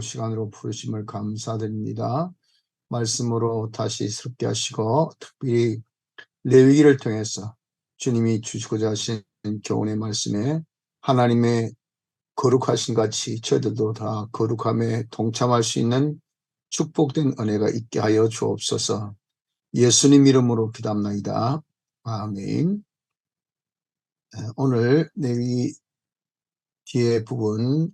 시간으로 부르심을 감사드립니다. 말씀으로 다시 새롭게 하시고 특별히 레위기를 통해서 주님이 주시고자 하신 교훈의 말씀에 하나님의 거룩하신 같이 저희들도 다 거룩함에 동참할 수 있는 축복된 은혜가 있게 하여 주옵소서. 예수님 이름으로 기도합나이다. 아멘. 오늘 레위기의 부분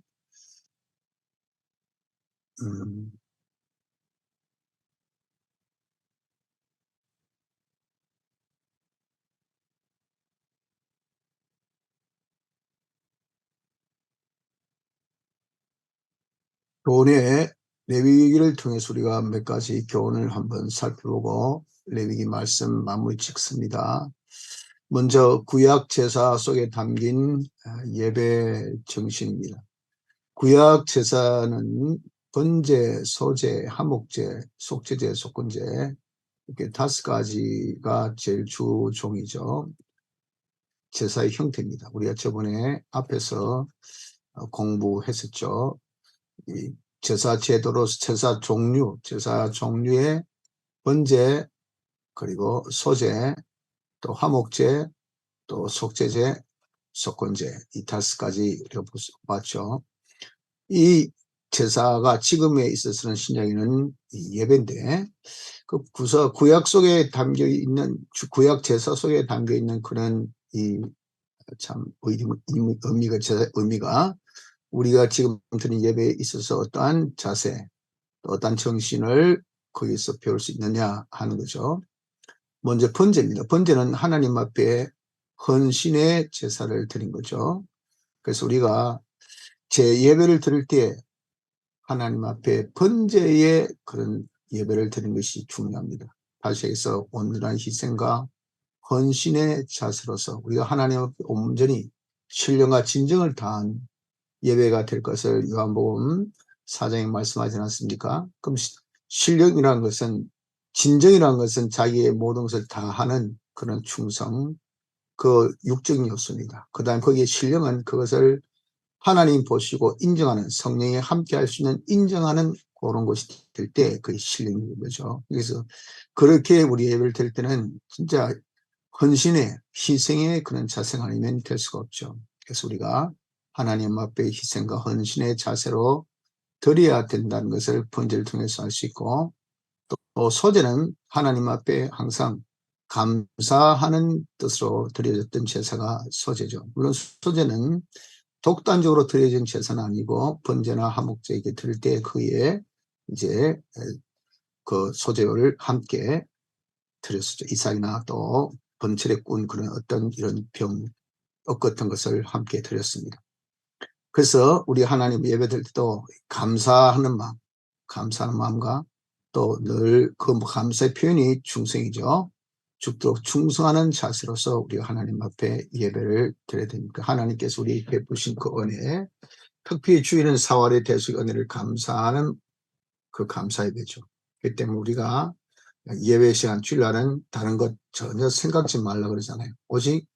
교훈의 레위기를 통해서 우리가 몇 가지 교훈을 한번 살펴보고 레위기 말씀 마무리 짓습니다. 먼저 구약 제사 속에 담긴 예배 정신입니다. 구약 제사는 번제, 소제, 화목제, 속죄제, 속건제 이렇게 5가지가 제일 주 종이죠. 제사의 형태입니다. 우리가 저번에 앞에서 공부했었죠. 이 제사 제도로 제사 종류의 번제, 그리고 소제, 또 화목제, 또 속죄제, 속건제 이 5가지 우리가 봤죠. 이 제사가 지금에 있어서는 신약에는 예배인데 그 구약 속에 담겨 있는 구약 제사 속에 담겨 있는 그런 이 참 의미가 우리가 지금 드린 예배에 있어서 어떠한 자세, 어떠한 정신을 거기서 배울 수 있느냐 하는 거죠. 먼저 번제입니다. 번제는 하나님 앞에 헌신의 제사를 드린 거죠. 그래서 우리가 제 예배를 드릴 때 하나님 앞에 번제의 그런 예배를 드리는 것이 중요합니다. 다시 해서 온전한 희생과 헌신의 자세로서 우리가 하나님 앞에 온전히 신령과 진정을 다한 예배가 될 것을 요한복음 4장에 말씀하지 않았습니까? 그럼 신령이라는 것은, 진정이라는 것은 자기의 모든 것을 다하는 그런 충성, 그 육적인 요소입니다. 그 다음 거기에 신령은 그것을 하나님 보시고 인정하는, 성령이 함께 할 수 있는 인정하는 그런 것이 될 때 그게 신령인 거죠. 그래서 그렇게 우리 예배를 드릴 때는 진짜 헌신의, 희생의 그런 자세가 아니면 될 수가 없죠. 그래서 우리가 하나님 앞에 희생과 헌신의 자세로 드려야 된다는 것을 번제를 통해서 알 수 있고, 또 소제는 하나님 앞에 항상 감사하는 뜻으로 드려졌던 제사가 소제죠. 물론 소제는 독단적으로 드려진 제사는 아니고 번제나 화목제에게 드릴 때 그에 이제 그 소제를 함께 드렸었죠. 이삭이나 또 번철에 꾼 그런 어떤 이런 떡 같은 것을 함께 드렸습니다. 그래서 우리 하나님 예배드릴 때도 감사하는 마음과 또 늘 그 감사의 표현이 충성이죠. 죽도록 충성하는 자세로서 우리가 하나님 앞에 예배를 드려야 됩니다. 하나님께서 우리 베푸신 그 은혜, 특별히 주일은 사활의 대속 은혜를 감사하는 그 감사 예배죠. 그 때문에 우리가 예배 시간 주일날은 다른 것 전혀 생각지 말라 그러잖아요. 오직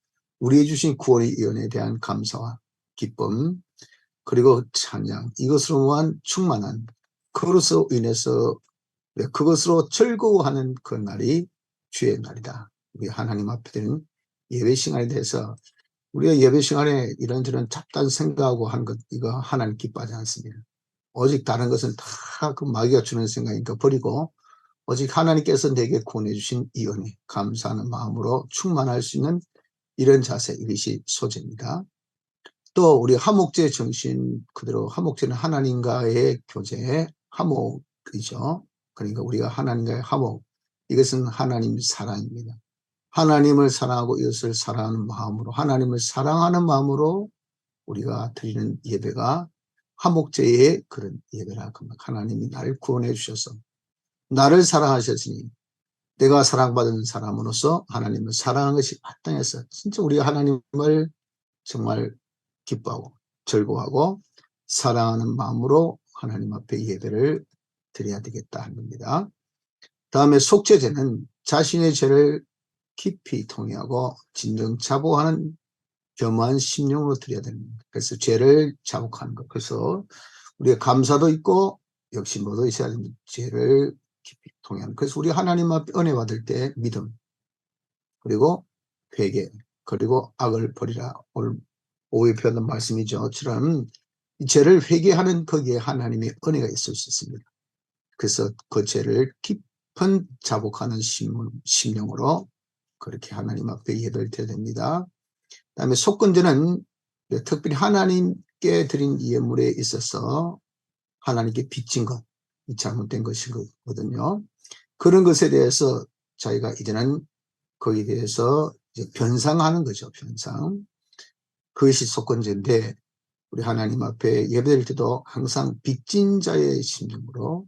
우리의 주신 구원의 은혜에 대한 감사와 기쁨, 그리고 찬양, 이것으로만 충만한, 그것으로 인해서 그것으로 즐거워하는 그 날이 주의 날이다. 우리 하나님 앞에 드는 예배 시간에 대해서 우리가 예배 시간에 이런저런 잡다한 생각하고 하는 것, 이거 하나님 기뻐하지 않습니다. 오직 다른 것은 다 그 마귀가 주는 생각이니까 버리고 오직 하나님께서 내게 구원해 주신 이 은혜, 감사하는 마음으로 충만할 수 있는 이런 자세, 이것이 소제입니다. 또 우리 화목제 정신 그대로, 화목제는 하나님과의 교제, 화목이죠. 그러니까 우리가 하나님과의 화목, 이것은 하나님 사랑입니다. 하나님을 사랑하고 이웃을 사랑하는 마음으로, 하나님을 사랑하는 마음으로 우리가 드리는 예배가 화목제의 그런 예배라. 하나님이 나를 구원해 주셔서 나를 사랑하셨으니 내가 사랑받은 사람으로서 하나님을 사랑하는 것이 마땅해서 진짜 우리가 하나님을 정말 기뻐하고 즐거워하고 사랑하는 마음으로 하나님 앞에 예배를 드려야 되겠다 하는 겁니다. 다음에 속죄제는 자신의 죄를 깊이 통회하고 진정 자복하는 겸허한 심령으로 드려야 됩니다. 그래서 죄를 자복하는 것. 그래서 우리가 감사도 있고 역시 모두 있어야 하는 죄를 깊이 통해하는. 그래서 우리 하나님 앞에 은혜 받을 때 믿음, 그리고 회개, 그리고 악을 버리라. 오늘 오후에 표현한 말씀이죠. 처럼 죄를 회개하는 거기에 하나님의 은혜가 있을 수 있습니다. 그래서 그 죄를 깊은 자복하는 심령으로 그렇게 하나님 앞에 예배를 드려야 됩니다. 그다음에 속건제는 특별히 하나님께 드린 예물에 있어서 하나님께 빚진 것, 잘못된 것이거든요. 그런 것에 대해서 저희가 이제는 거기에 대해서 이제 변상하는 거죠. 변상. 그것이 속건제인데 우리 하나님 앞에 예배드릴 때도 항상 빚진 자의 심령으로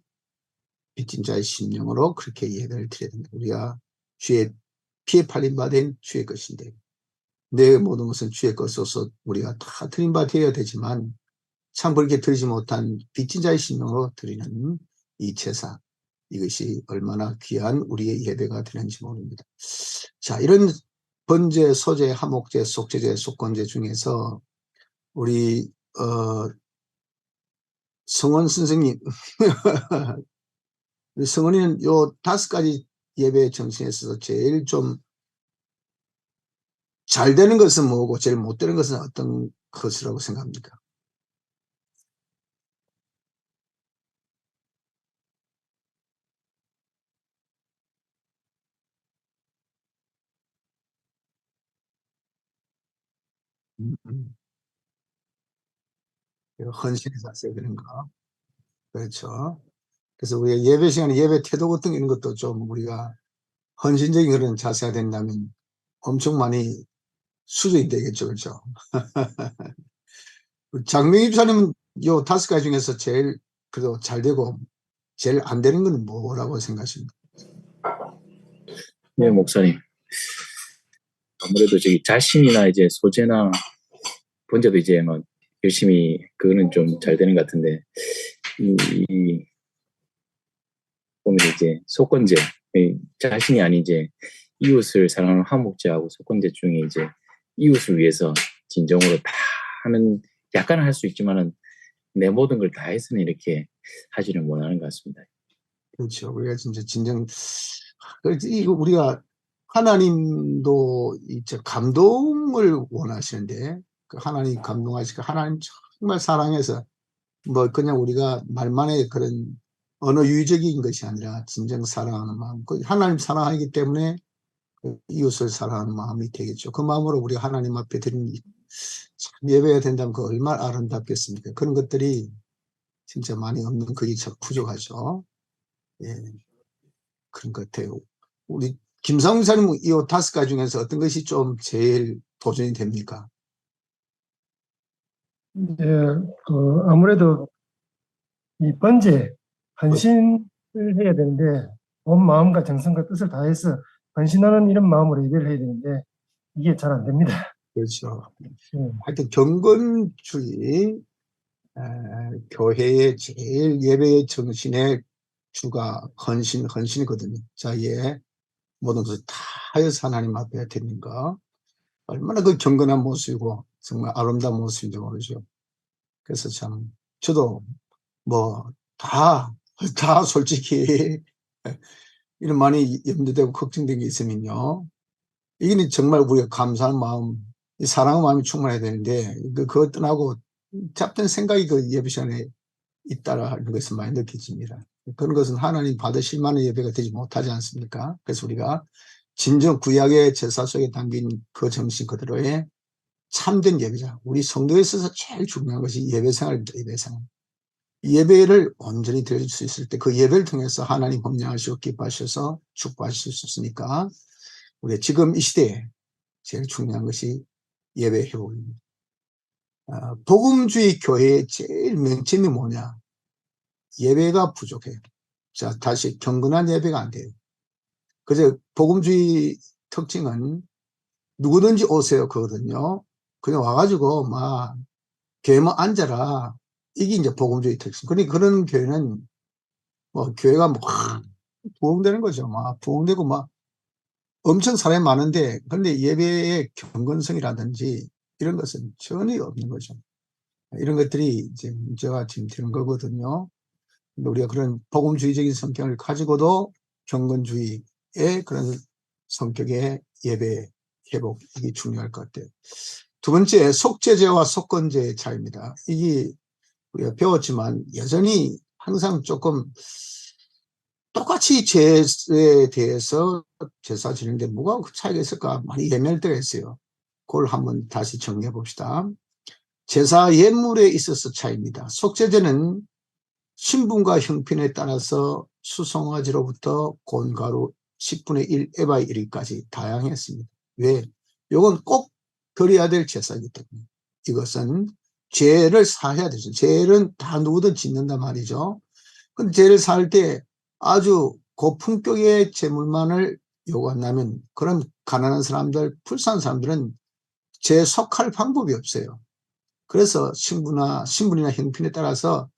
그렇게 예배를 드려야 됩니다. 우리가 주의 피에 팔린 바 된 주의 것인데 내 모든 것은 주의 것으로서 우리가 다 드린 바 되어야 되지만 참 그렇게 드리지 못한 빚진 자의 심령으로 드리는 이 제사, 이것이 얼마나 귀한 우리의 예배가 되는지 모릅니다. 자, 이런 번제, 소제, 하목제, 속제제, 속건제 중에서 우리 성원 선생님 우리 성원이는 요 5가지 예배 정신에 있어서 제일 좀 잘 되는 것은 뭐고 제일 못 되는 것은 어떤 것이라고 생각합니까? 음. 헌신해서 하세요 그런 거. 그렇죠. 그래서 우리가 예배 시간에 예배 태도 같은 이런 것도 좀 우리가 헌신적인 그런 자세가 된다면 엄청 많이 수준이 되겠죠. 그렇죠. 장명희 집사님은 요 5가지 중에서 제일 그래도 잘 되고 제일 안 되는 건 뭐라고 생각하십니까? 네, 목사님. 아무래도 저기 자신이나 이제 소재나 번제도 이제 막 열심히 그거는 좀 잘 되는 것 같은데 이 보면 이제 속건제 자신이 아닌 이제 이웃을 사랑하는 화목제하고 속건제 중에 이제 이웃을 위해서 진정으로 다 하는 약간은 할 수 있지만은 내 모든 걸 다 해서는 이렇게 하지는 못하는 것 같습니다. 그렇죠. 우리가 진짜 진정 이거 우리가 하나님도 이제 감동을 원하시는데 그 하나님 감동하시고 하나님 정말 사랑해서 뭐 그냥 우리가 말만의 그런 언어유희적인 것이 아니라 진정 사랑하는 마음, 하나님 사랑하기 때문에 이웃을 사랑하는 마음이 되겠죠. 그 마음으로 우리가 하나님 앞에 드리는 참 예배가 된다면 그 얼마나 아름답겠습니까? 그런 것들이 진짜 많이 없는 그게 참 부족하죠. 예, 그런 것 같아요. 우리 김상훈 사님은 이 5가지 중에서 어떤 것이 좀 제일 도전이 됩니까? 이제 아무래도 이 번제 헌신을 해야 되는데 온 마음과 정성과 뜻을 다해서 헌신하는 이런 마음으로 예배를 해야 되는데 이게 잘 안 됩니다. 그렇죠. 하여튼 경건주의 교회의 제일 예배의 정신의 주가 헌신이거든요. 자기의 모든 것을 다 하여서 하나님 앞에 드리는 거. 얼마나 그 경건한 모습이고 정말 아름다운 모습인지 모르죠. 그래서 참 저도 뭐 다 솔직히 이런 많이 염려되고 걱정된 게 있으면요. 이게 정말 우리가 감사한 마음, 사랑의 마음이 충만해야 되는데 그거 떠나고 잡된 생각이 그 예배 시간에 있다라는 것을 많이 느껴집니다. 그런 것은 하나님 받으실 만한 예배가 되지 못하지 않습니까? 그래서 우리가 진정 구약의 제사 속에 담긴 그 정신 그대로의 참된 예배자. 우리 성도에 있어서 제일 중요한 것이 예배 생활입니다. 예배 생활. 예배를 온전히 드릴 수 있을 때 그 예배를 통해서 하나님 hom령하시고 기뻐하셔서 축복하실 수 있으니까 우리 지금 이 시대에 제일 중요한 것이 예배 회복입니다. 복음주의 교회의 제일 명점이 뭐냐? 예배가 부족해요. 자, 다시 경건한 예배가 안 돼요. 그래서 복음주의 특징은 누구든지 오세요 그거든요. 그냥 와가지고 막 교회만 앉아라. 이게 이제 복음주의 특징. 그러니까 그런 교회는 뭐 교회가 뭐 부흥되는 거죠. 막 부흥되고 막 엄청 사람이 많은데 근데 예배의 경건성이라든지 이런 것은 전혀 없는 거죠. 이런 것들이 이제 문제가 지금 되는 거거든요. 우리가 그런 복음주의적인 성격을 가지고도 경건주의의 그런 성격의 예배 회복, 이게 중요할 것 같아요. 두 번째, 속죄제와 속건제의 차이입니다. 이게 우리가 배웠지만 여전히 항상 조금 똑같이 제에 대해서 제사 지내는데 뭐가 그 차이가 있을까 많이 예매할 때가 있어요. 그걸 한번 다시 정리해 봅시다. 제사 예물에 있어서 차이입니다. 속죄제는 신분과 형편에 따라서 수송아지로부터 곤가루 10분의 1 에바의 1까지 다양했습니다. 왜? 이건 꼭 드려야 될 제사이기 때문에. 이것은 죄를 사해야 되죠. 죄는 다 누구든 짓는단 말이죠. 근데 죄를 살 때 아주 고품격의 제물만을 요구한다면 그런 가난한 사람들, 불쌍한 사람들은 죄 속할 방법이 없어요. 그래서 신분이나 형편에 따라서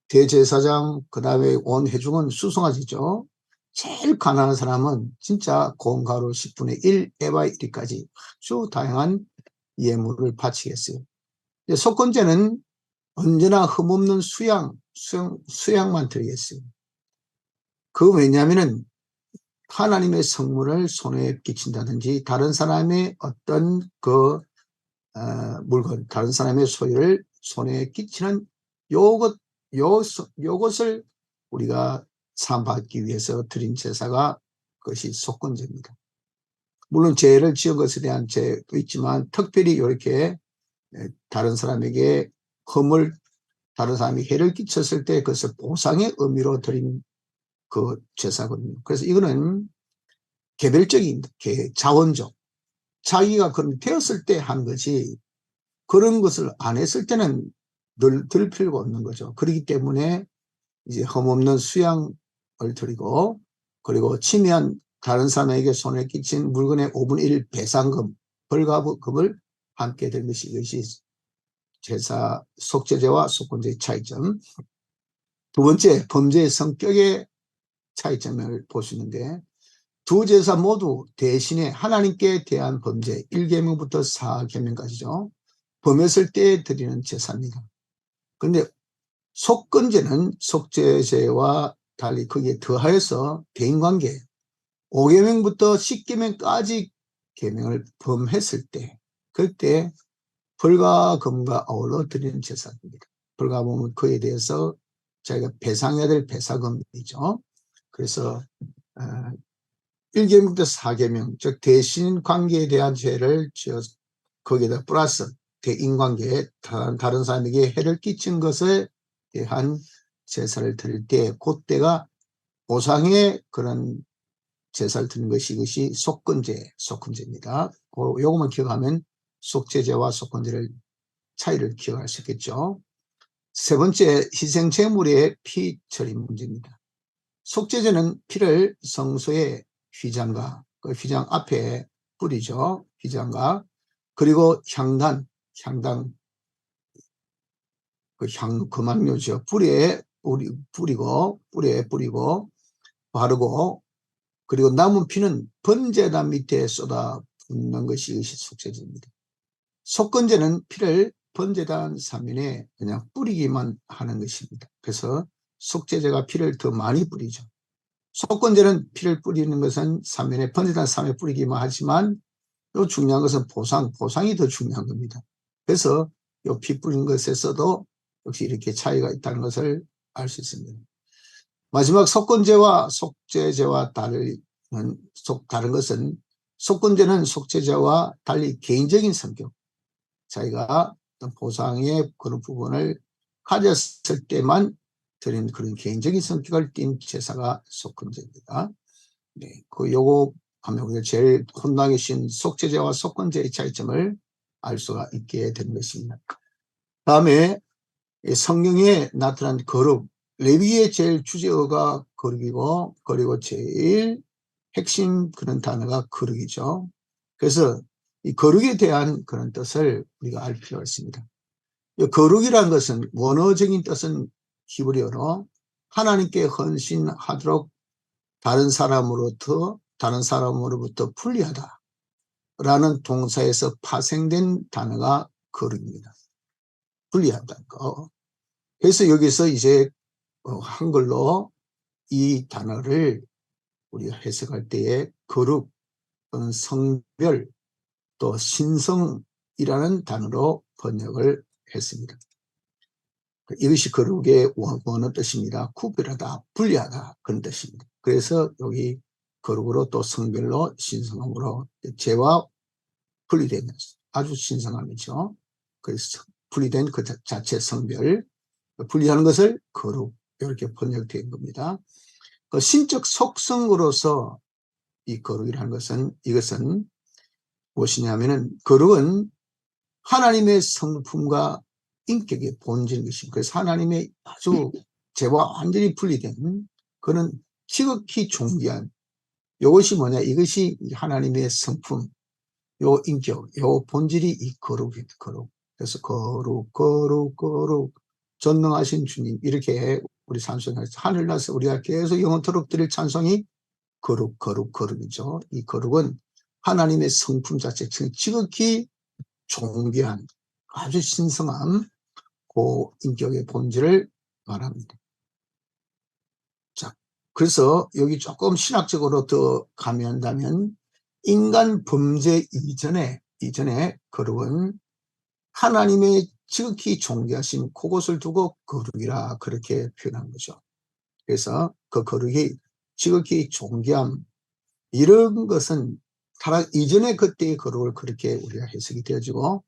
대제사장, 그 다음에 온 회중은 수송아지죠. 제일 가난한 사람은 진짜 곤가루 10분의 1 에바의 1까지 아주 다양한 예물을 바치겠어요. 속건제는 언제나 흠없는 수양만 드리겠어요. 그 왜냐하면은 하나님의 성물을 손에 끼친다든지 다른 사람의 어떤 물건, 다른 사람의 소유를 손에 끼치는 요것을 우리가 사함받기 위해서 드린 제사가 그것이 속건제입니다. 물론 죄를 지은 것에 대한 죄도 있지만 특별히 이렇게 다른 사람에게 다른 사람이 해를 끼쳤을 때 그것을 보상의 의미로 드린 그 제사거든요. 그래서 이거는 개별적인, 자원적, 자기가 그런 되었을 때 한 거지 그런 것을 안 했을 때는 늘 들 필요가 없는 거죠. 그렇기 때문에 이제 흠없는 수양을 드리고 그리고 침해한 다른 사람에게 손에 끼친 물건의 5분의 1 배상금, 벌가금을 함께 드린 것이 이것이 제사 속죄제와 속건제의 차이점. 두 번째, 범죄의 성격의 차이점을 보시는데 두 제사 모두 대신에 하나님께 대한 범죄 1계명부터 4계명까지죠. 범했을 때 드리는 제사입니다. 그런데 속건제는 속죄제와 달리 거기에 더하여서 대인관계 5계명부터 10계명까지 계명을 범했을 때 그때 벌과 금과 아울러 드리는 제사입니다. 벌과 금은 그에 대해서 자기가 배상해야 될 배상금이죠. 그래서 1계명부터 4계명, 즉 대신 관계에 대한 죄를 지어 거기에다 플러스 대인관계에 다른 사람에게 해를 끼친 것에 대한 제사를 드릴 때 그때가 보상의 그런 제사를 드리는 것이 이것이 속건제입니다. 요것만 기억하면 속죄제와 속건제를 차이를 기억할 수 있겠죠. 세 번째, 희생 제물의 피 처리 문제입니다. 속죄제는 피를 성소의 휘장과 그 휘장 앞에 뿌리죠. 휘장과 그리고 향당 금황료죠. 뿌리에 뿌리고 바르고 그리고 남은 피는 번제단 밑에 쏟아 붓는 것이 이것이 속죄제입니다. 속건제는 피를 번제단 사면에 그냥 뿌리기만 하는 것입니다. 그래서 속죄제가 피를 더 많이 뿌리죠. 속건제는 피를 뿌리는 것은 사면에 번제단 사면에 뿌리기만 하지만 또 중요한 것은 보상이 더 중요한 겁니다. 그래서 이 피 뿌리는 것에서도 역시 이렇게 차이가 있다는 것을 알 수 있습니다. 마지막 속건제와 속죄제와 다른 것은 속건제는 속죄제와 달리 개인적인 성격, 자기가 어떤 보상의 그런 부분을 가졌을 때만 드리는 그런 개인적인 성격을 띤 제사가 속건제입니다. 네, 요거 하면 우리가 제일 혼나기 쉬운 속죄제와 속건제의 차이점을 알 수가 있게 된 것입니다. 다음에 성경에 나타난 거룩, 레위기의 제일 주제어가 거룩이고 그리고 제일 핵심 그런 단어가 거룩이죠. 그래서 이 거룩에 대한 그런 뜻을 우리가 알 필요가 있습니다. 이 거룩이라는 것은 원어적인 뜻은 히브리어로 하나님께 헌신하도록 다른 사람으로부터 분리하다 라는 동사에서 파생된 단어가 거룩입니다. 분리한다는 거. 그래서 여기서 이제 한글로 이 단어를 우리가 해석할 때에 거룩 또는 성별 또 신성이라는 단어로 번역을 했습니다. 이것이 거룩의 원어는 뜻입니다. 구별하다, 분리하다 그런 뜻입니다. 그래서 여기 거룩으로 또 성별로 신성함으로 죄와 분리되면서 아주 신성함이죠. 그래서 분리된 그 자체 성별, 분리하는 것을 거룩 이렇게 번역된 겁니다. 그 신적 속성으로서 이 거룩이라는 것은 이것은 무엇이냐면은 거룩은 하나님의 성품과 인격의 본질인 것입니다. 그래서 하나님의 아주 죄와 완전히 분리된 그는 지극히 존귀한 이것이 뭐냐? 이것이 하나님의 성품, 요 인격, 요 본질이 이 거룩입니다. 거룩. 그래서 거룩, 거룩, 거룩, 전능하신 주님 이렇게 우리 찬송해서 하늘나서 우리가 계속 영원토록 드릴 찬송이 거룩, 거룩, 거룩이죠. 이 거룩은 하나님의 성품 자체, 지극히 존귀한 아주 신성한 그 인격의 본질을 말합니다. 자, 그래서 여기 조금 신학적으로 더 가미한다면 인간 범죄 이전에 거룩은 하나님의 지극히 존귀하신 그것을 두고 거룩이라 그렇게 표현한 거죠. 그래서 그 거룩이 지극히 존귀함 이런 것은 타락 이전의 그때의 거룩을 그렇게 우리가 해석이 되어지고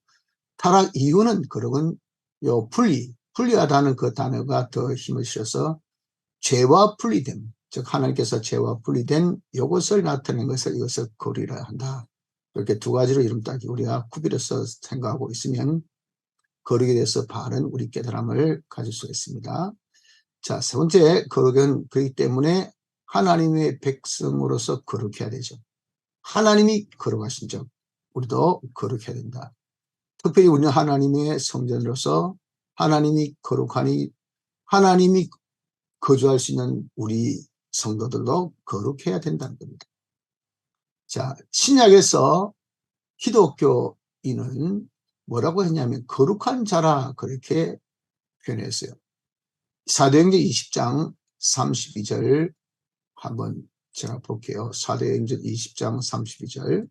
타락 이후는 거룩은 요 분리하다는 그 단어가 더 힘을 실어서 죄와 분리됨, 즉 하나님께서 죄와 분리된 이것을 나타낸 것을 이것을 거룩이라 한다. 이렇게 두 가지로 이름 따기 우리가 구별해서 생각하고 있으면 거룩에 대해서 바른 우리 깨달음을 가질 수 있습니다. 자, 세 번째 거룩은 그렇기 때문에 하나님의 백성으로서 거룩해야 되죠. 하나님이 거룩하신 적 우리도 거룩해야 된다. 특별히 우리는 하나님의 성전으로서 하나님이 거룩하니 하나님이 거주할 수 있는 우리 성도들도 거룩해야 된다는 겁니다. 자, 신약에서 기독교인은 뭐라고 했냐면 거룩한 자라 그렇게 표현했어요. 사도행전 20장 32절 한번 제가 볼게요. 사도행전 20장 32절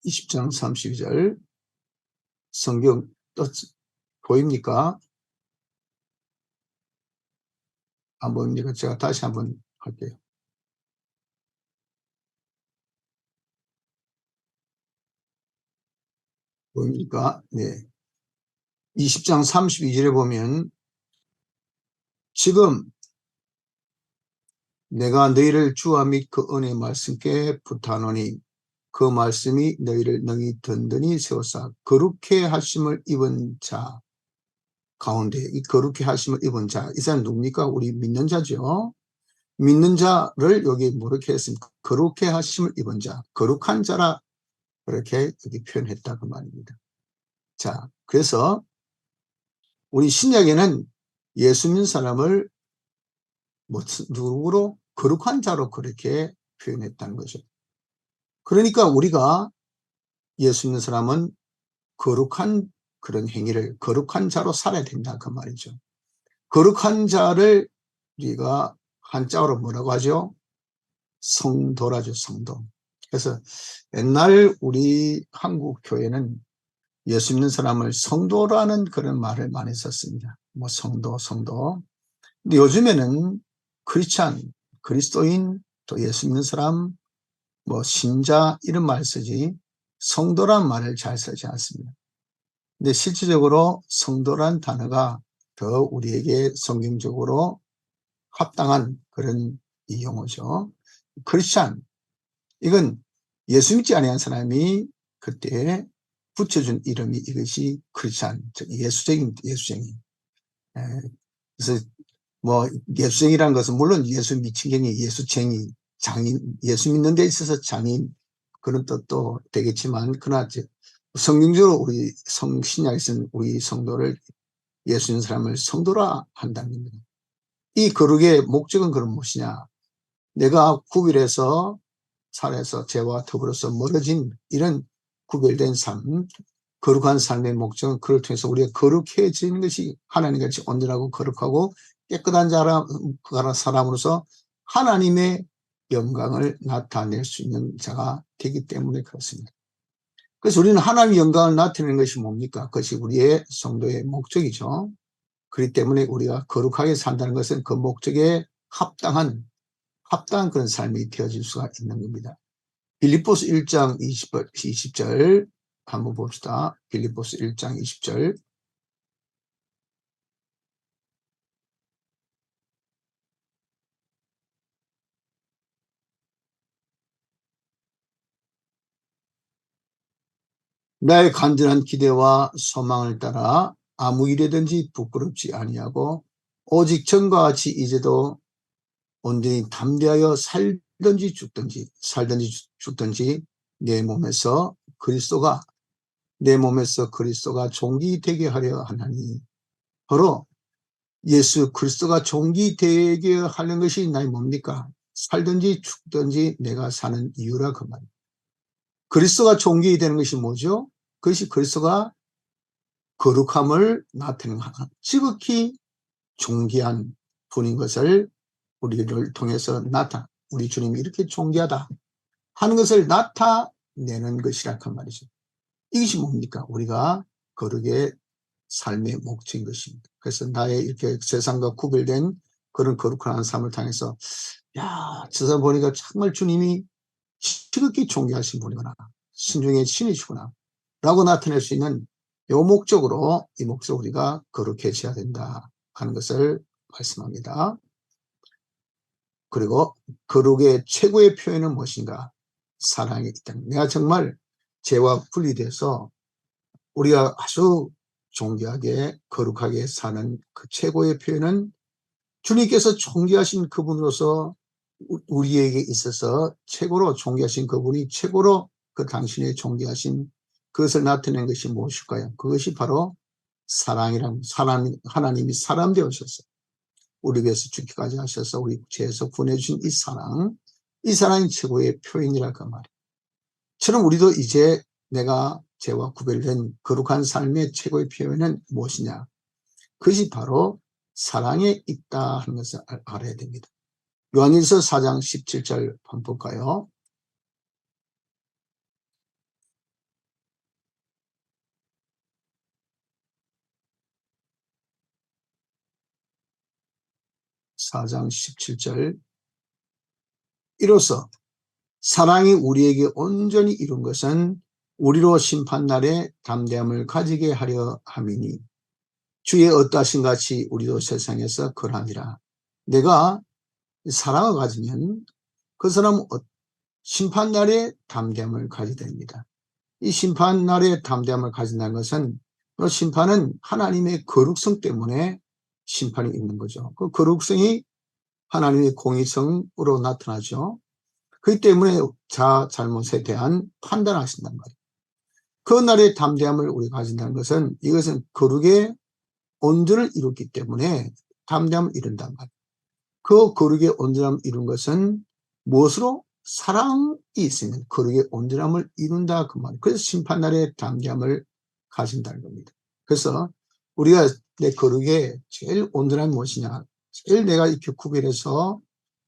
20장 32절 성경 보입니까? 안 보입니까? 제가 다시 한번 할게요. 보입니까? 네. 20장 32절에 보면 지금 내가 너희를 주와 및 그 은혜의 말씀께 부탁하노니 그 말씀이 너희를 능히 든든히 세우사 거룩해 하심을 입은 자 가운데 이 거룩해 하심을 입은 자 이 사람 누굽니까? 우리 믿는 자죠. 믿는 자를 여기 뭐렇게 했습니까? 거룩해 하심을 입은 자, 거룩한 자라 그렇게 여기 표현했다 그 말입니다. 자, 그래서 우리 신약에는 예수 믿는 사람을 누구로? 거룩한 자로 그렇게 표현했다는 거죠. 그러니까 우리가 예수 믿는 사람은 거룩한 그런 행위를 거룩한 자로 살아야 된다 그 말이죠. 거룩한 자를 우리가 한자어로 뭐라고 하죠? 성도라죠, 성도. 그래서 옛날 우리 한국 교회는 예수 믿는 사람을 성도라는 그런 말을 많이 썼습니다. 뭐 성도. 근데 요즘에는 크리스찬, 그리스도인, 또 예수 믿는 사람, 뭐 신자 이런 말 쓰지 성도란 말을 잘 쓰지 않습니다. 근데 실질적으로 성도란 단어가 더 우리에게 성경적으로 합당한 그런 이 용어죠. 크리스찬, 이건 예수 믿지 아니한 사람이 그때 붙여준 이름이 이것이 크리스찬, 즉 예수쟁이. 그래서 뭐 예수쟁이라는 것은 물론 예수 미치겠니, 예수쟁이, 장인, 예수 믿는 데 있어서 장인 그런 뜻도 되겠지만 그러나 성경적으로 우리 신약에서는 우리 성도를 예수 있는 사람을 성도라 한다는 겁니다. 이 거룩의 목적은 그럼 무엇이냐? 내가 구별해서 살아서 죄와 더불어서 멀어진 이런 구별된 삶, 거룩한 삶의 목적은 그를 통해서 우리가 거룩해지는 것이 하나님같이 온전하고 거룩하고 깨끗한 사람으로서 하나님의 영광을 나타낼 수 있는 자가 되기 때문에 그렇습니다. 그래서 우리는 하나님의 영광을 나타내는 것이 뭡니까? 그것이 우리의 성도의 목적이죠. 그렇기 때문에 우리가 거룩하게 산다는 것은 그 목적에 합당한 그런 삶이 되어질 수가 있는 겁니다. 빌립보서 1장 20절 한번 봅시다. 빌립보서 1장 20절. 나의 간절한 기대와 소망을 따라 아무 일에든지 부끄럽지 아니하고 오직 전과 같이 이제도 온전히 담대하여 살든지 죽든지 내 몸에서 그리스도가 종기되게 하려 하나니, 바로 예수 그리스도가 종기되게 하는 것이 나의 뭡니까? 살든지 죽든지 내가 사는 이유라 그 말입니다. 그리스도가 종기되는 것이 뭐죠? 그것이 그리스도가 거룩함을 나타내는 지극히 존귀한 분인 것을 우리를 통해서 우리 주님이 이렇게 존귀하다 하는 것을 나타내는 것이라 그 말이죠. 이것이 뭡니까? 우리가 거룩의 삶의 목적인 것입니다. 그래서 나의 이렇게 세상과 구별된 그런 거룩한 삶을 통해서 저 사람 보니까 정말 주님이 지극히 존귀하신 분이구나, 신중의 신이시구나 라고 나타낼 수 있는 이 목적으로 우리가 거룩해져야 된다 하는 것을 말씀합니다. 그리고 거룩의 최고의 표현은 무엇인가? 사랑이기 때문에 내가 정말 죄와 분리돼서 우리가 아주 존귀하게 거룩하게 사는 그 최고의 표현은 주님께서 존귀하신 그분으로서 우리에게 있어서 최고로 존귀하신 그분이 최고로 그 당신의 존귀하신 그것을 나타낸 것이 무엇일까요? 그것이 바로 사랑이란, 하나님이 사람 되어셔서 우리 위해서 죽기까지 하셔서 우리 죄에서 구원해주신 이 사랑이 최고의 표현이라 그 말이에요. 처럼 우리도 이제 내가 죄와 구별된 거룩한 삶의 최고의 표현은 무엇이냐? 그것이 바로 사랑에 있다 하는 것을 알아야 됩니다. 요한일서 4장 17절 한번 볼까요? (4장 17절) 이로써 사랑이 우리에게 온전히 이룬 것은 우리로 심판날에 담대함을 가지게 하려 함이니 주의 어떠하신 같이 우리도 세상에서 그러함이라. 내가 사랑을 가지면 그 사람은 심판날에 담대함을 가지게 됩니다. 이 심판날에 담대함을 가진다는 것은 심판은 하나님의 거룩성 때문에 심판이 있는 거죠. 그 거룩성이 하나님의 공의성으로 나타나죠. 그렇기 때문에 잘못에 대한 판단하신단 말이에요. 그 날에 담대함을 우리가 가진다는 것은 이것은 거룩의 온전을 이뤘기 때문에 담대함을 이룬단 말이에요. 그 거룩의 온전함을 이룬 것은 무엇으로? 사랑이 있으면 거룩의 온전함을 이룬다 그 말이에요. 그래서 심판날에 담대함을 가진다는 겁니다. 그래서 우리가 내 거룩의 제일 온전한 무엇이냐? 제일 내가 이렇게 구별해서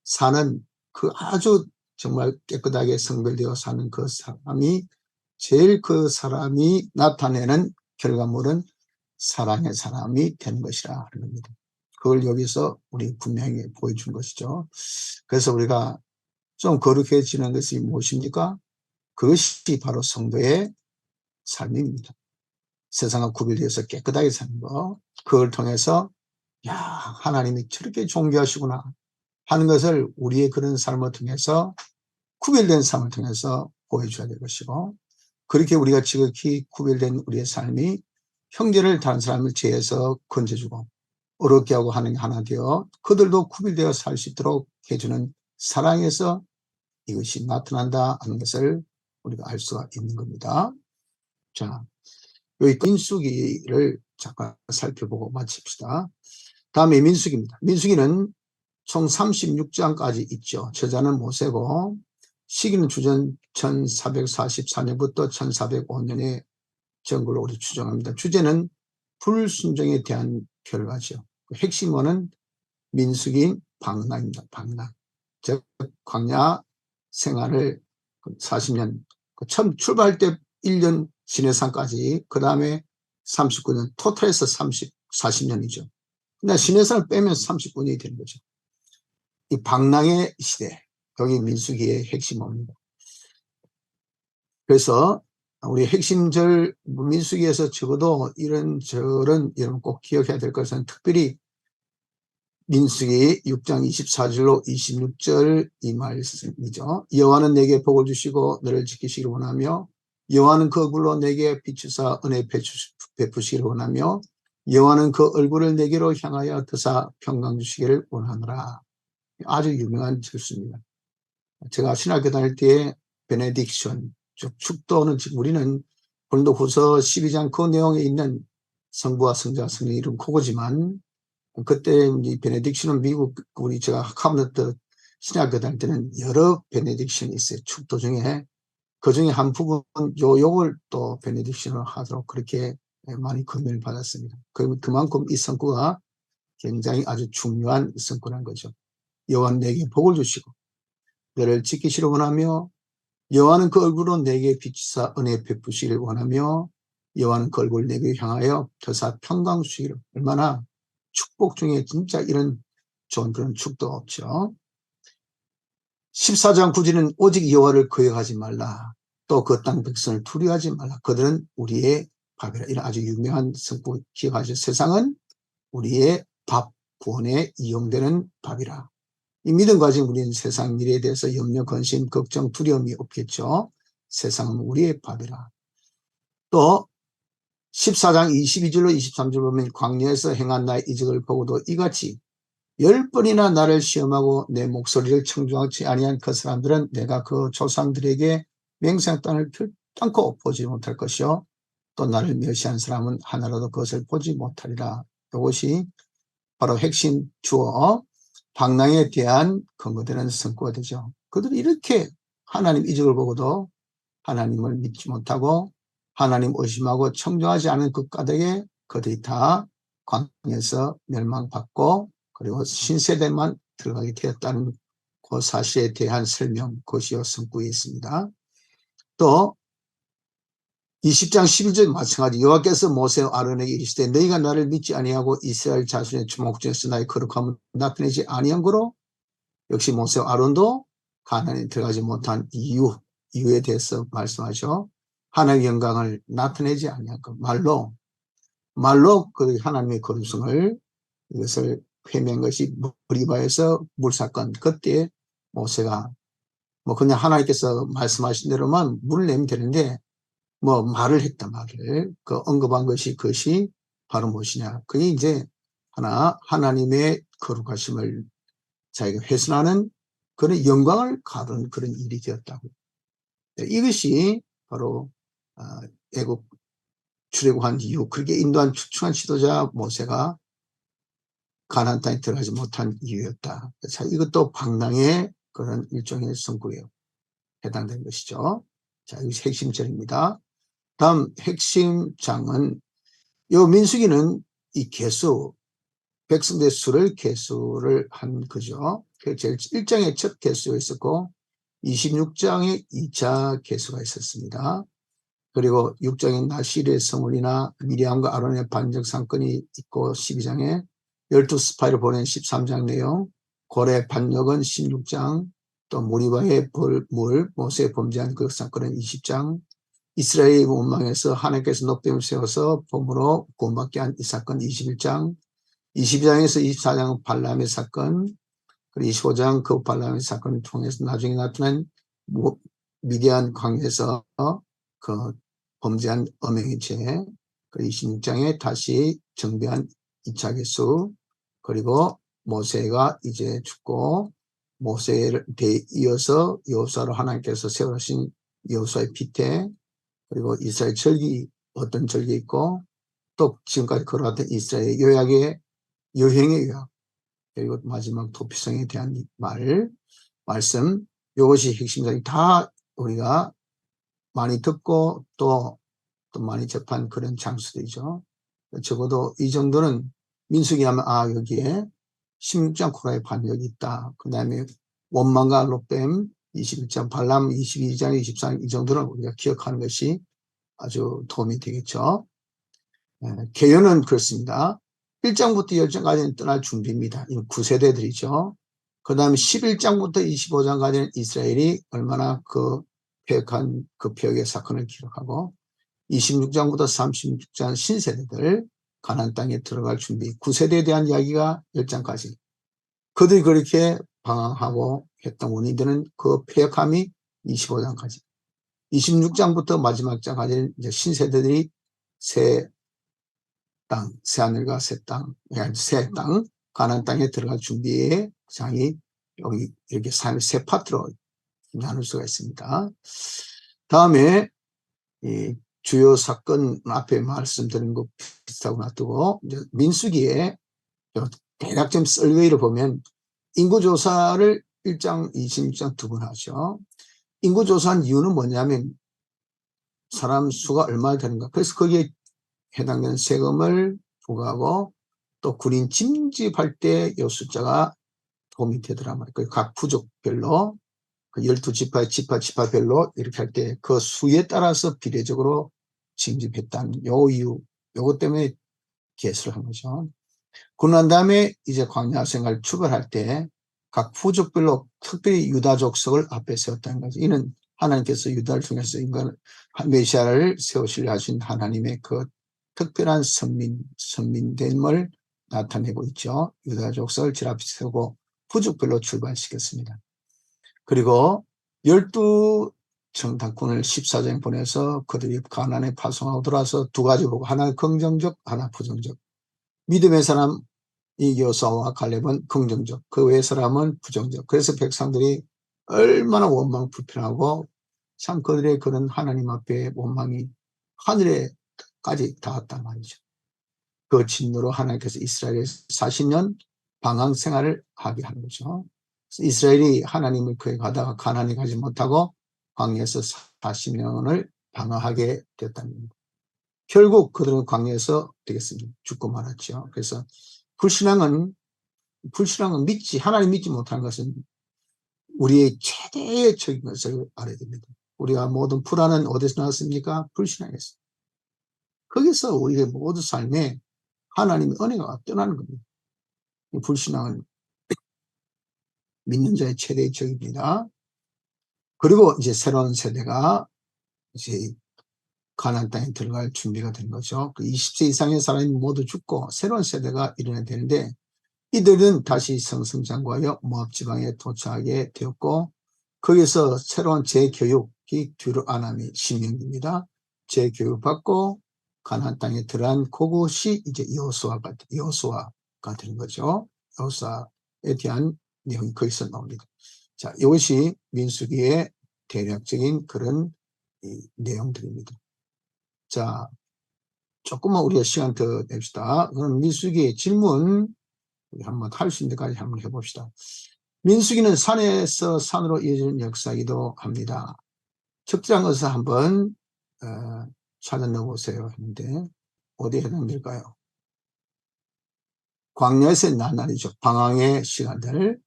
사는 그 아주 정말 깨끗하게 성별되어 사는 그 사람이 제일 그 사람이 나타내는 결과물은 사랑의 사람이 되는 것이라 하는 겁니다. 그걸 여기서 우리 분명히 보여준 것이죠. 그래서 우리가 좀 거룩해지는 것이 무엇입니까? 그것이 바로 성도의 삶입니다. 세상과 구별되어서 깨끗하게 사는 것, 그걸 통해서 하나님이 저렇게 존귀하시구나 하는 것을 우리의 그런 삶을 통해서 구별된 삶을 통해서 보여줘야 될 것이고, 그렇게 우리가 지극히 구별된 우리의 삶이 형제를 다른 사람을 죄에서 건져주고 어렵게 하고 하는 게 하나 되어 그들도 구별되어 살 수 있도록 해주는 사랑에서 이것이 나타난다 하는 것을 우리가 알 수가 있는 겁니다. 자, 여기 민수기를 잠깐 살펴보고 마칩시다. 다음에 민수기입니다. 민수기는 총 36장까지 있죠. 저자는 모세고 시기는 주전 1444년부터 1405년의 정글로 우리 추정합니다. 주제는 불순종에 대한 결과죠. 핵심어는 민수기 방랑입니다. 방랑. 즉 광야 생활을 40년 처음 출발할 때 1년 시내산까지 그 다음에 39년 토탈해서 40년이죠. 근데 시내산을 빼면 39년이 되는 거죠. 이 방랑의 시대, 여기 민수기의 핵심어입니다. 그래서 우리 핵심절 민수기에서 적어도 이런저런 여러분 꼭 기억해야 될 것은 특별히 민수기 6장 24절로 26절 이 말씀이죠. 여호와는 내게 복을 주시고 너를 지키시기를 원하며 여호와는 그 얼굴로 내게 비추사 은혜 베푸시기를 원하며 여호와는 그 얼굴을 내게로 향하여 드사 평강 주시기를 원하노라. 아주 유명한 절수입니다. 제가 신학교 다닐 때 베네딕션, 즉 축도는 지금 우리는 고린도후서 12장 그 내용에 있는 성부와 성자와 성령의 이름 그거지만 그때 이 베네딕션은 미국 우리 제가 하버드 신학교 다닐 때는 여러 베네딕션이 있어요. 축도 중에 그 중에 한 부분 요걸 또 베네딕션을 하도록 그렇게 많이 권면을 받았습니다. 그만큼 이 성구가 굉장히 아주 중요한 성구라는 거죠. 여호와는 내게 복을 주시고 너를 지키시를 원하며 여호와는 그 얼굴로 내게 비추사 은혜 베푸시기를 원하며 여호와는 그 얼굴을 내게 향하여 더사 평강 주시기를. 얼마나 축복 중에 진짜 이런 좋은 그런 축도 없죠. 14장 9절은 오직 여호와를 거역하지 말라. 또 그 땅 백성을 두려워하지 말라. 그들은 우리의 밥이라. 이런 아주 유명한 성구 기억하시죠. 세상은 우리의 밥, 구원에 이용되는 밥이라. 이 믿음 가진 우리는 세상 미래에 대해서 염려, 근심, 걱정, 두려움이 없겠죠. 세상은 우리의 밥이라. 또 14장 22절로 23절 보면 광야에서 행한 나의 이적을 보고도 이같이 10번이나 나를 시험하고 내 목소리를 청중하지 아니한 그 사람들은 내가 그 조상들에게 맹세한 땅을 결단코 보지 못할 것이요 또 나를 멸시한 사람은 하나라도 그것을 보지 못하리라. 이것이 바로 핵심 주어 방랑에 대한 근거되는 성구가 되죠. 그들이 이렇게 하나님 이적을 보고도 하나님을 믿지 못하고 하나님 의심하고 청정하지 않은 그 까닭에 그들이 다 광야에서 멸망받고 그리고 신세대만 들어가게 되었다는 그 사실에 대한 설명, 그것이 성구에 있습니다. 또 20장 11절 마찬가지. 여호와께서 모세와 아론에게 이르시되 너희가 나를 믿지 아니하고 이스라엘 자손의 주목 중에서 나의 거룩함을 나타내지 아니한 거로 역시 모세와 아론도 가나안에 들어가지 못한 이유에 대해서 말씀하셔. 하나님의 영광을 나타내지 아니한 것. 말로 그 하나님의 거룩성을 이것을 회명한 것이 무리바에서 물사건. 그때 모세가 그냥 하나님께서 말씀하신 대로만 물을 내면 되는데 말을 했다 말을. 그 언급한 것이 그것이 바로 무엇이냐. 그게 이제 하나님의 거룩하심을 자기가 훼손하는 그런 영광을 가르는 그런 일이 되었다고. 이것이 바로 애국 출애굽한 이유, 그렇게 인도한 출중한 지도자 모세가 가나안 땅에 들어가지 못한 이유였다. 자, 이것도 방랑의 그런 일종의 성구에 해당되는 것이죠. 자, 이것이 핵심절입니다. 다음 핵심 장은 요 민수기는 이 개수, 백성대 수를 개수를 한 거죠. 제일 1장의 첫 개수가 있었고 26장에 2차 개수가 있었습니다. 그리고 6장에 나실의 성울이나 미리암과 아론의 반적 상권이 있고 12장에 12스파이를 보낸 13장 내용, 고래 반역은 16장, 또 무리바의 모세의 범죄한 그 사건은 20장, 이스라엘이 원망해서 하나님께서 높임을 세워서 범으로 구원받게 한 이 사건 21장, 22장에서 24장은 발람의 사건, 그리고 25장 그 발람의 사건을 통해서 나중에 나타난 미디안 광야에서 그 범죄한 엄행의 죄, 그리고 26장에 다시 정배한 2차 개수, 그리고 모세가 이제 죽고 모세를 이어서 여호수아로 하나님께서 세우신 여호수아의 피태, 그리고 이스라엘 절기 어떤 절기 있고 또 지금까지 걸어왔던 이스라엘 요약의 여행의 요약, 그리고 마지막 도피성에 대한 말씀, 이것이 핵심적인 다 우리가 많이 듣고 또 많이 접한 그런 장수들이죠. 적어도 이 정도는 민수기 하면 여기에 16장 코라의 반역이 있다. 그 다음에 원망과 롯뱀 21장, 발람 22장, 24장 이 정도는 우리가 기억하는 것이 아주 도움이 되겠죠. 개요는 그렇습니다. 1장부터 10장까지는 떠날 준비입니다. 이 9세대들이죠. 그 다음에 11장부터 25장까지는 이스라엘이 얼마나 그 폐역한 그 폐역의 사건을 기록하고 26장부터 36장 신세대들 가나안 땅에 들어갈 준비 9세대에 대한 이야기가 10장까지 그들이 그렇게 방황하고 했던 원인들은 그 폐역함이 25장까지 26장부터 마지막 장까지는 이제 신세대들이 새 땅, 새하늘과 새 땅, 새 땅, 가나안 땅에 들어갈 준비의 장이 여기 이렇게 세 파트로 나눌 수가 있습니다. 다음에 이 주요 사건 앞에 말씀드린 것 비슷하고 놔두고 이제 민수기에 대략 썰웨이를 보면 인구조사를 1장, 26장 두 번 하죠. 인구조사한 이유는 뭐냐면 사람 수가 얼마나 되는가. 그래서 거기에 해당되는 세금을 부과하고 또 군인 징집할 때 이 숫자가 도움이 되더란 말이에요. 각 부족별로 그 12지파, 지파별로 이렇게 할 때 그 수에 따라서 비례적으로 징집했다는 요 이유, 요것 때문에 개수를 한 거죠. 그러고 난 다음에 이제 광야 생활 출발할 때 각 부족별로 특별히 유다 족속을 앞에 세웠다는 거죠. 이는 하나님께서 유다를 통해서 인간 메시아를 세우시려 하신 하나님의 그 특별한 선민됨을 나타내고 있죠. 유다 족속을 질 앞에 세우고 부족별로 출발시켰습니다. 그리고 12정탐꾼을 14장 보내서 그들이 가나안에 파송하고 들어와서 두 가지 보고 하나는 긍정적, 하나 부정적. 믿음의 사람 이 여호수아와 갈렙은 긍정적, 그 외의 사람은 부정적. 그래서 백성들이 얼마나 원망 불편하고 참 그들의 그런 하나님 앞에 원망이 하늘에까지 닿았단 말이죠. 그 진노로 하나님께서 이스라엘에 40년 방황 생활을 하게 하는 거죠. 이스라엘이 하나님을 그에 가다가 가나안에 가지 못하고 광야에서 40년을 방황하게 됐다는 겁니다. 결국 그들은 광야에서 되겠습니다. 죽고 말았죠. 그래서 불신앙은 하나님 믿지 못하는 것은 우리의 최대의 적인 것을 알아야 됩니다. 우리가 모든 불안은 어디서 나왔습니까? 불신앙에서. 거기서 우리의 모든 삶에 하나님의 은혜가 떠나는 겁니다. 이 불신앙은 믿는 자의 최대의 적입니다. 그리고 이제 새로운 세대가 이제 가나안 땅에 들어갈 준비가 된 거죠. 그 20세 이상의 사람이 모두 죽고 새로운 세대가 일어나야 되는데 이들은 다시 성승장구하여 모압 지방에 도착하게 되었고 거기서 새로운 재교육이 뒤로아남이 신명기입니다. 재교육받고 가나안 땅에 들어간 그곳이 이제 여호수아가 되는 거죠. 여호수아에 대한 내용이 거기서 나옵니다. 자, 이것이 민수기의 대략적인 그런 내용들입니다. 자, 조금만 우리가 시간 더 냅시다. 그럼 민수기의 질문 우리 한번 할 수 있는 데까지 한번 해봅시다. 민수기는 산에서 산으로 이어지는 역사이기도 합니다. 적절한 것을 한번 찾아 넣어보세요 했는데 어디에 해당될까요? 광야에서의 나날이죠. 방황의 시간들.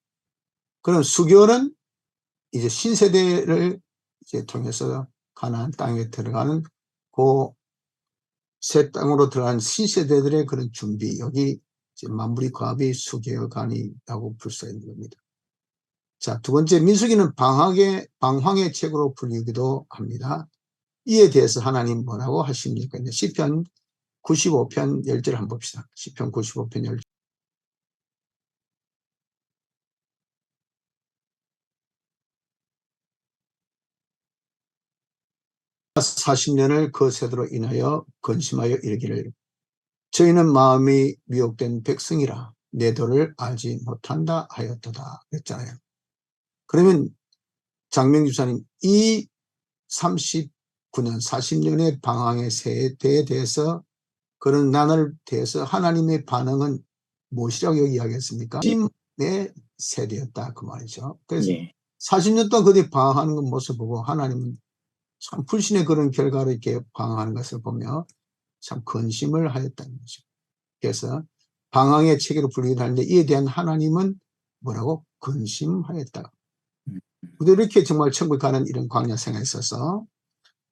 그럼 수교는 이제 신세대를 이제 통해서 가나안 땅에 들어가는 그 새 땅으로 들어간 신세대들의 그런 준비, 여기 이제 만물이 과합이 수교관이라고 볼 수 있는 겁니다. 자, 두 번째, 민수기는 방황의 책으로 불리기도 합니다. 이에 대해서 하나님 뭐라고 하십니까? 시편 95편 10절 한번 봅시다. 시편 95편 10절. 40년을 그 세대로 인하여 근심하여 이르기를 저희는 마음이 미혹된 백성이라 내 도를 알지 못한다 하였도다 그랬잖아요. 그러면 장명 주사님 이 39년 40년의 방황의 세대에 대해서 그런 난을 대해서 하나님의 반응은 무엇이라고 이야기했습니까? 힘의 세대였다 그 말이죠. 그래서 예. 40년 동안 그들이 방황하는 모습을 보고 하나님은 참 불신의 그런 결과로 이렇게 방황하는 것을 보며 참 근심을 하였다는 거죠. 그래서 방황의 체계로 불리긴 하는데 이에 대한 하나님은 뭐라고? 근심하였다. 그들 이렇게 정말 천국에 가는 이런 광야 생활에 있어서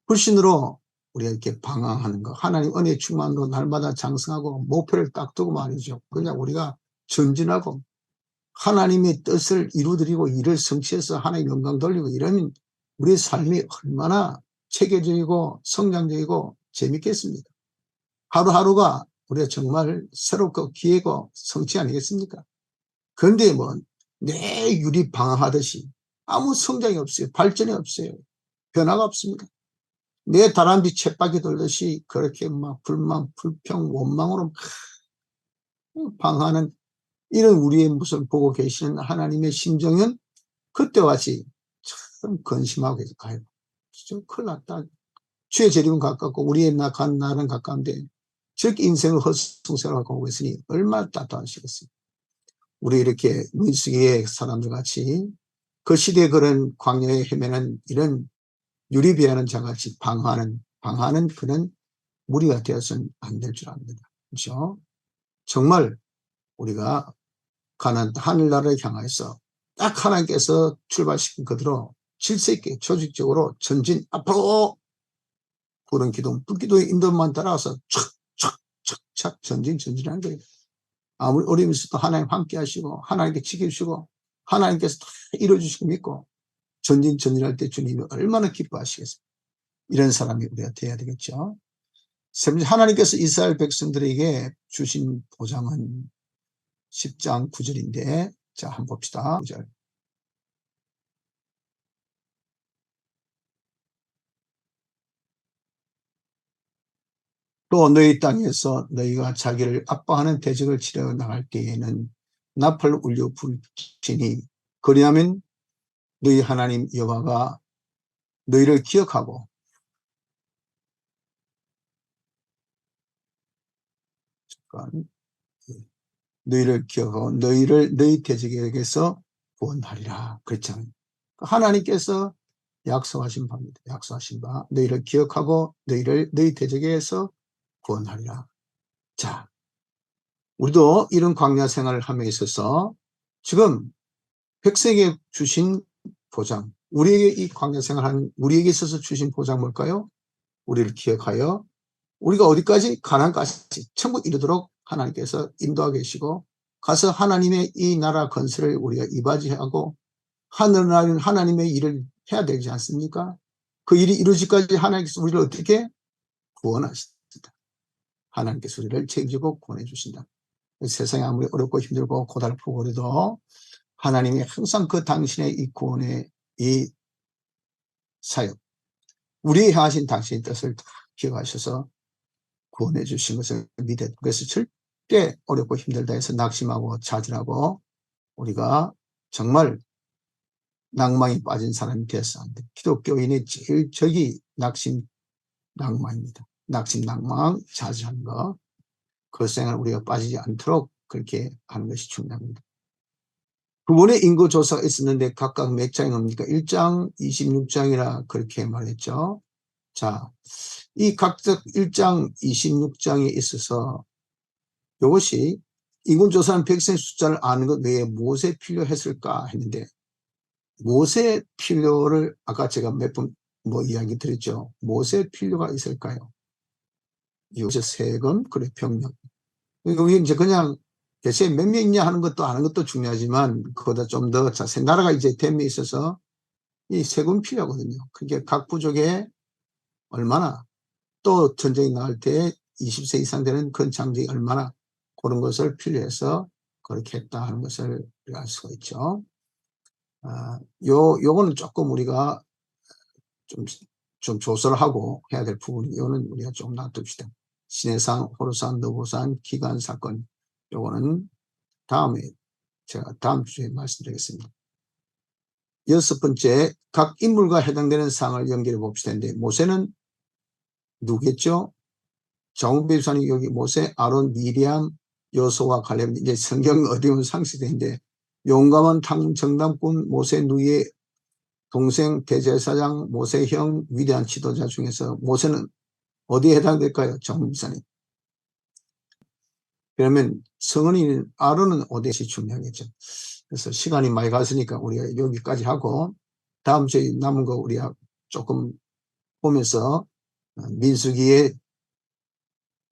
불신으로 우리가 이렇게 방황하는 거, 하나님 은혜 충만으로 날마다 장성하고 목표를 딱 두고 말이죠. 그냥 우리가 전진하고 하나님의 뜻을 이루드리고 일을 성취해서 하나님 영광 돌리고 이러면 우리의 삶이 얼마나 체계적이고 성장적이고 재밌겠습니까? 하루하루가 우리가 정말 새롭고 기회고 성취 아니겠습니까? 그런데 뭐 매일이 방황하듯이 아무 성장이 없어요. 발전이 없어요. 변화가 없습니다. 내 다람쥐 쳇바퀴 돌듯이 그렇게 막 불만, 불평, 원망으로 막 방황하는 이런 우리의 모습을 보고 계시는 하나님의 심정은 그때와 같이 참 근심하고 가요. 진짜 큰일 났다. 주의 재림은 가깝고 우리의 간 날은 가까운데 저렇게 인생을 헛성생활하고 오고 있으니 얼마나 따뜻하시겠어요. 우리 이렇게 문수기의 사람들 같이 그 시대에 그런 광야에 헤매는 이런 유리비하는 자같이 방황하는 그런 무리가 되어서는 안 될 줄 압니다. 그렇죠? 정말 우리가 가나안 하늘나라를 향해서 딱 하나님께서 출발시킨 그대로 질서 있게 조직적으로 전진 앞으로 그런 기둥, 불기둥의 인도만 따라와서 촥촥촥촥 전진하는 거예요. 아무리 어려움이 있어도 하나님 함께 하시고 하나님께 지켜주시고 하나님께서 다 이루어주시고 믿고 전진할 때 주님이 얼마나 기뻐하시겠습니까? 이런 사람이 우리가 돼야 되겠죠. 하나님께서 이스라엘 백성들에게 주신 보장은 10장 9절인데 자 한번 봅시다. 9절. 또 너희 땅에서 너희가 자기를 아파하는 대적을 치러 나갈 때에는 나팔 울려 부르시니 그리하면 너희 하나님 여호와가 너희를 기억하고 너희를 기억하고 너희 대적에게서 구원하리라 그랬잖아요. 하나님께서 약속하신 바입니다. 약속하신 바 너희를 기억하고 너희 대적에서 구원하리라. 자, 우리도 이런 광야 생활을 함에 있어서 지금 백성에게 주신 보장, 우리에게 이 광야 생활하는 우리에게 있어서 주신 보장 뭘까요? 우리를 기억하여 우리가 어디까지? 가나안까지 천국 이르도록 하나님께서 인도하고 계시고 가서 하나님의 이 나라 건설을 우리가 이바지하고 하늘나라는 하나님의 일을 해야 되지 않습니까? 그 일이 이루어지기까지 하나님께서 우리를 어떻게 구원하신다. 하나님께서 우리를 책임지고 구원해 주신다. 세상이 아무리 어렵고 힘들고 고달프고 그래도 하나님이 항상 그 당신의 이 구원의 이 사역, 우리에 향하신 당신의 뜻을 다 기억하셔서 구원해 주신 것을 믿어야 돼. 그래서 절대 어렵고 힘들다 해서 낙심하고 좌절하고 우리가 정말 낭망이 빠진 사람이 되어서 안 돼. 기독교인의 제일 적이 낙심, 낭망입니다. 낙심, 낭망, 좌절하는 거. 그 생활 우리가 빠지지 않도록 그렇게 하는 것이 중요합니다. 두 번의 인구조사가 있었는데 각각 몇 장이 옵니까? 1장, 26장이라 그렇게 말했죠. 자, 이 각각 1장, 26장에 있어서 이것이 인구조사는 백성의 숫자를 아는 것 외에 무엇에 필요했을까 했는데 무엇의 필요를 아까 제가 몇 번 이야기 드렸죠. 무엇의 필요가 있을까요? 이것이 세금, 그래 병력. 여기 이제 그냥 대체 몇 명이냐 하는 것도 아는 것도 중요하지만 그보다 좀 더 자세히 나라가 이제 됨에 있어서 이 세금 필요하거든요. 그게 각 부족에 얼마나 또 전쟁이 나갈 때 20세 이상 되는 건창적이 얼마나 그런 것을 필요해서 그렇게 했다 하는 것을 알 수가 있죠. 요거는 조금 우리가 좀 조사를 하고 해야 될 부분이 요는 우리가 좀 놔둡시다. 신해산, 호로산, 너보산, 기간 사건 요거는 제가 다음 주에 말씀드리겠습니다. 6번째, 각 인물과 해당되는 상을 연결해 봅시다. 모세는 누구겠죠? 정배우사님 여기 모세, 아론, 미리암, 여호수아와 갈렙 이제 성경 어디면 상세되는데 용감한 정탐꾼 모세 누이의 동생 대제사장 모세 형 위대한 지도자 중에서 모세는 어디에 해당될까요? 정배우사님. 그러면 성은이 아론은 어디시 중요하겠죠. 그래서 시간이 많이 갔으니까 우리가 여기까지 하고 다음 주에 남은 거 우리가 조금 보면서 민수기의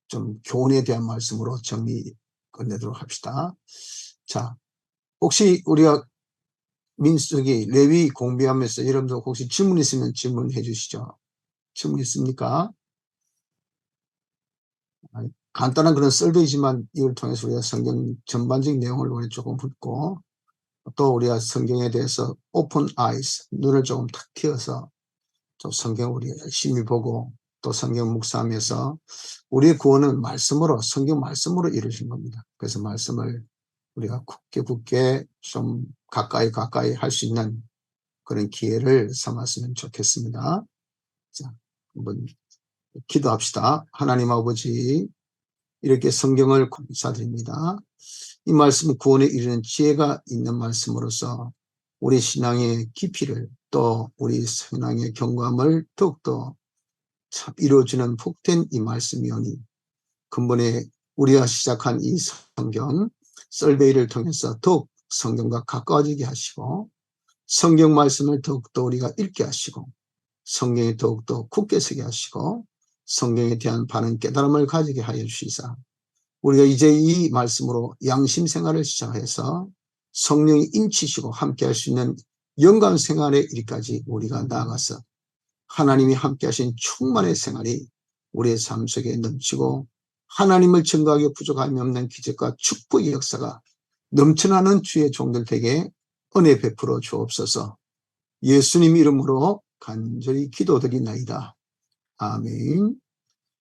좀 교훈에 대한 말씀으로 정리 끝내도록 합시다. 자, 혹시 우리가 민수기 레위 공부하면서 여러분들 혹시 질문 있으면 질문해 주시죠. 질문 있습니까? 간단한 그런 썰도이지만 이걸 통해서 우리가 성경 전반적인 내용을 우리 조금 묻고 또 우리가 성경에 대해서 오픈 아이스 눈을 조금 탁 띄어서 좀 성경을 우리가 열심히 보고 또 성경 묵상하면서 우리의 구원은 말씀으로 성경 말씀으로 이루어진 겁니다. 그래서 말씀을 우리가 굳게 좀 가까이 할 수 있는 그런 기회를 삼았으면 좋겠습니다. 자, 한번 기도합시다. 하나님 아버지 이렇게 성경을 감사드립니다. 이 말씀은 구원에 이르는 지혜가 있는 말씀으로서 우리 신앙의 깊이를 또 우리 신앙의 경감을 더욱더 참 이루어지는 복된 이 말씀이오니 근본에 우리가 시작한 이 성경 썰베이를 통해서 더욱 성경과 가까워지게 하시고 성경 말씀을 더욱더 우리가 읽게 하시고 성경에 더욱더 굳게 서게 하시고 성경에 대한 바른 깨달음을 가지게 하여 주시사 우리가 이제 이 말씀으로 양심 생활을 시작해서 성령이 인치시고 함께 할 수 있는 영감 생활의 일까지 우리가 나아가서 하나님이 함께 하신 충만의 생활이 우리의 삶 속에 넘치고 하나님을 증거하기 부족함이 없는 기적과 축복의 역사가 넘쳐나는 주의 종들 되게 은혜 베풀어 주옵소서. 예수님 이름으로 간절히 기도드리나이다. 아멘.